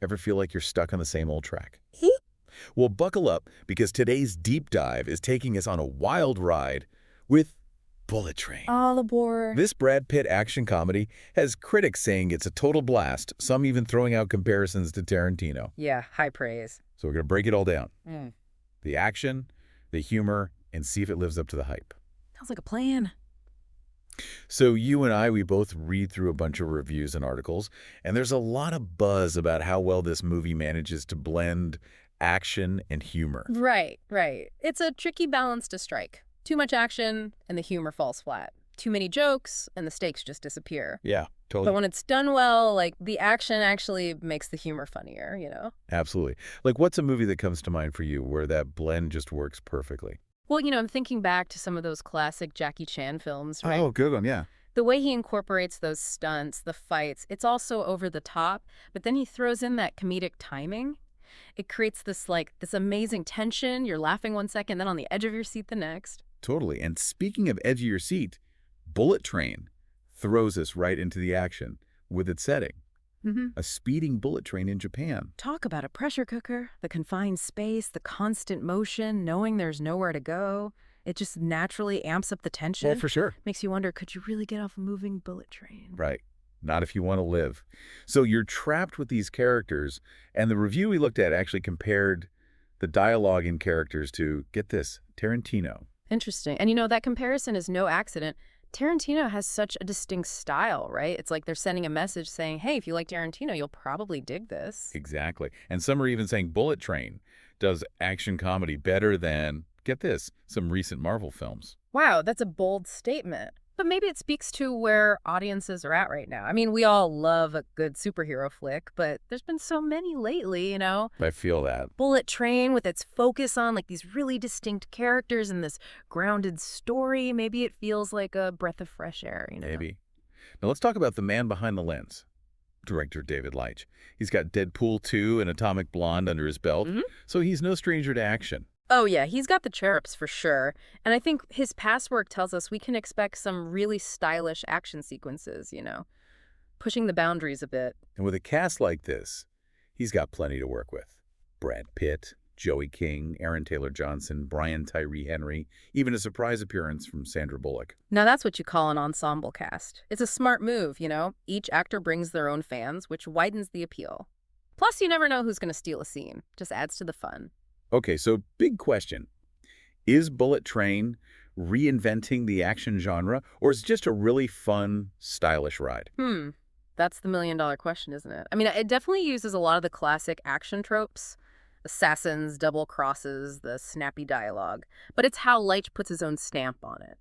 Ever feel like you're stuck on the same old track? Well, buckle up, because today's deep dive is taking us on a wild ride with Bullet Train. All aboard. This Brad Pitt action comedy has critics saying it's a total blast, some even throwing out comparisons to Tarantino. Yeah, high praise. So we're going to break it all down. Mm. The action, the humor, and see if it lives up to the hype. Sounds like a plan. So you and I, we both read through a bunch of reviews and articles, and there's a lot of buzz about how well this movie manages to blend action and humor. Right. It's a tricky balance to strike. Too much action and the humor falls flat. Too many jokes and the stakes just disappear. Yeah, totally. But when it's done well, like, the action actually makes the humor funnier, you know? Absolutely. Like, what's a movie that comes to mind for you where that blend just works perfectly? Well, I'm thinking back to some of those classic Jackie Chan films, right? Oh, good one, yeah. The way he incorporates those stunts, the fights, it's also over the top, but then he throws in that comedic timing. It creates this amazing tension. You're laughing one second, then on the edge of your seat the next. Totally. And speaking of edge of your seat, Bullet Train throws us right into the action with its setting. A speeding bullet train in Japan. Talk about a pressure cooker. The confined space, the constant motion, knowing there's nowhere to go. It just naturally amps up the tension. Well, for sure. Makes you wonder, could you really get off a moving bullet train? Right. Not if you want to live. So you're trapped with these characters, and the review we looked at actually compared the dialogue in characters to, get this, Tarantino. Interesting. And that comparison is no accident. Tarantino has such a distinct style, right? It's like they're sending a message saying, hey, if you like Tarantino, you'll probably dig this. Exactly. And some are even saying Bullet Train does action comedy better than, get this, some recent Marvel films. Wow, that's a bold statement. But maybe it speaks to where audiences are at right now. I mean, we all love a good superhero flick, but there's been so many lately, I feel that. Bullet Train with its focus on these really distinct characters and this grounded story. Maybe it feels like a breath of fresh air, Maybe. Now let's talk about the man behind the lens, director David Leitch. He's got Deadpool 2 and Atomic Blonde under his belt, so he's no stranger to action. Oh, yeah, he's got the chirrups for sure. And I think his past work tells us we can expect some really stylish action sequences, pushing the boundaries a bit. And with a cast like this, he's got plenty to work with. Brad Pitt, Joey King, Aaron Taylor-Johnson, Brian Tyree Henry, even a surprise appearance from Sandra Bullock. Now that's what you call an ensemble cast. It's a smart move, Each actor brings their own fans, which widens the appeal. Plus, you never know who's going to steal a scene. Just adds to the fun. Okay, so big question. Is Bullet Train reinventing the action genre, or is it just a really fun, stylish ride? That's the million-dollar question, isn't it? I mean, it definitely uses a lot of the classic action tropes. Assassins, double crosses, the snappy dialogue. But it's how Leitch puts his own stamp on it,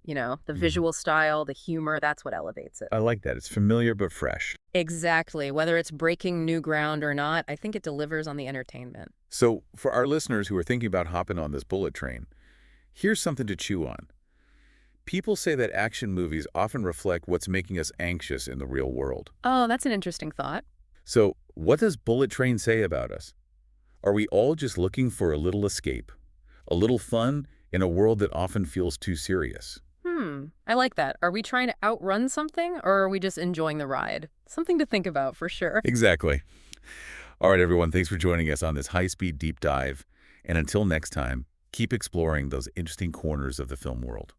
The visual style, the humor, that's what elevates it. I like that. It's familiar but fresh. Exactly. Whether it's breaking new ground or not, I think it delivers on the entertainment. So for our listeners who are thinking about hopping on this Bullet Train, here's something to chew on. People say that action movies often reflect what's making us anxious in the real world. Oh, that's an interesting thought. So what does Bullet Train say about us? Are we all just looking for a little escape, a little fun in a world that often feels too serious? I like that. Are we trying to outrun something, or are we just enjoying the ride? Something to think about for sure. Exactly. All right, everyone, thanks for joining us on this high-speed deep dive. And until next time, keep exploring those interesting corners of the film world.